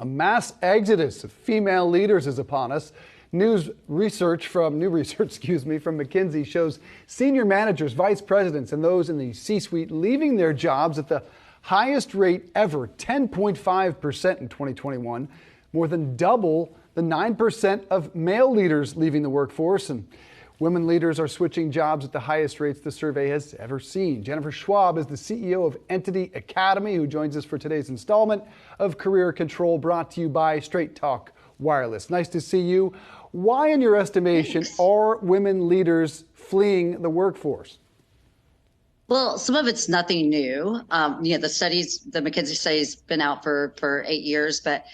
A mass exodus of female leaders is upon us. New research from McKinsey shows senior managers, vice presidents, and those in the C-suite leaving their jobs at the highest rate ever, 10.5% in 2021, more than double the 9% of male leaders leaving the workforce. And women leaders are switching jobs at the highest rates the survey has ever seen. Jennifer Schwab is the CEO of Entity Academy, who joins us for today's installment of Career Control, brought to you by Straight Talk Wireless. Nice to see you. Why, in your estimation, are women leaders fleeing the workforce? Well, some of it's nothing new. The studies, the McKinsey study's been out for 8 years, but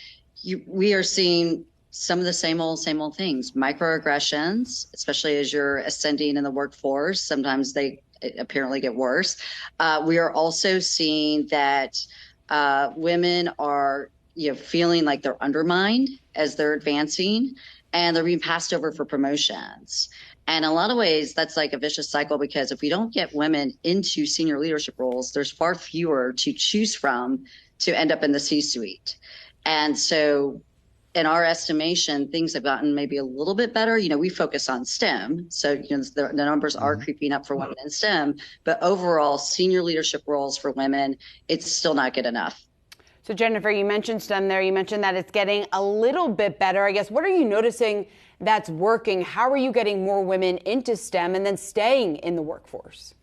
we are seeing some of the same old things. Microaggressions, especially as you're ascending in the workforce, sometimes they apparently get worse. We are also seeing that women are feeling like they're undermined as they're advancing, and they're being passed over for promotions. And in a lot of ways, that's like a vicious cycle, because if we don't get women into senior leadership roles, there's far fewer to choose from to end up in the C-suite. And so in our estimation, things have gotten maybe a little bit better. We focus on STEM. So, the numbers are creeping up for women in STEM, but overall senior leadership roles for women, it's still not good enough. So Jennifer, you mentioned STEM there. You mentioned that it's getting a little bit better. I guess, what are you noticing that's working? How are you getting more women into STEM and then staying in the workforce?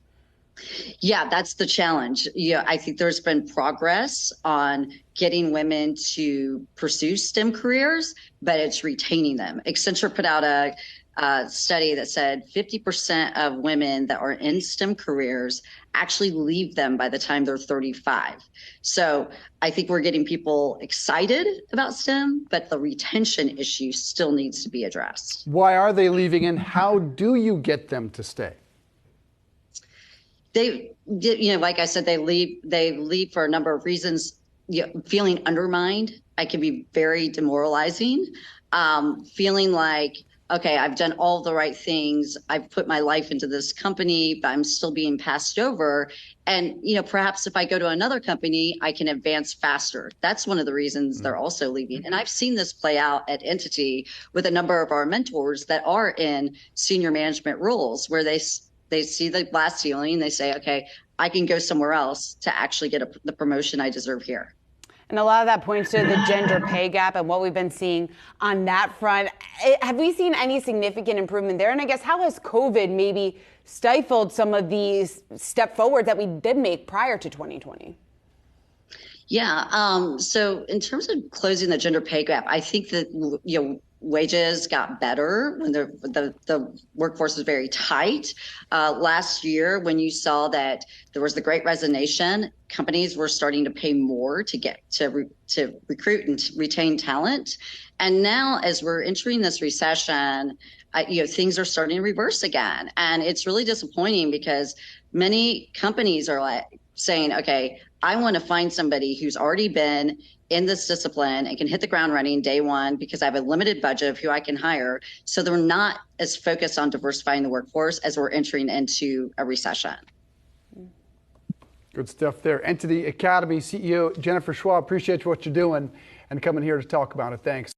Yeah, that's the challenge. I think there's been progress on getting women to pursue STEM careers, but it's retaining them. Accenture put out a study that said 50% of women that are in STEM careers actually leave them by the time they're 35. So I think we're getting people excited about STEM, but the retention issue still needs to be addressed. Why are they leaving, and how do you get them to stay? They, like I said, they leave for a number of reasons. Feeling undermined, I can be very demoralizing. Feeling like, okay, I've done all the right things. I've put my life into this company, but I'm still being passed over. And, perhaps if I go to another company, I can advance faster. That's one of the reasons they're also leaving. And I've seen this play out at Entity with a number of our mentors that are in senior management roles, where they see the glass ceiling. They say, okay, I can go somewhere else to actually get the promotion I deserve here. And a lot of that points to the gender pay gap and what we've been seeing on that front. Have we seen any significant improvement there? And I guess, how has COVID maybe stifled some of these step forward that we did make prior to 2020? Yeah. So in terms of closing the gender pay gap, I think that, wages got better when the workforce was very tight. Last year, when you saw that there was the Great Resignation, companies were starting to pay more to get to recruit and retain talent. And now, as we're entering this recession, things are starting to reverse again, and it's really disappointing, because many companies are saying, okay, I want to find somebody who's already been in this discipline and can hit the ground running day one, because I have a limited budget of who I can hire. So they're not as focused on diversifying the workforce as we're entering into a recession. Good stuff there. Entity Academy CEO Jennifer Schwab, appreciate what you're doing and coming here to talk about it. Thanks.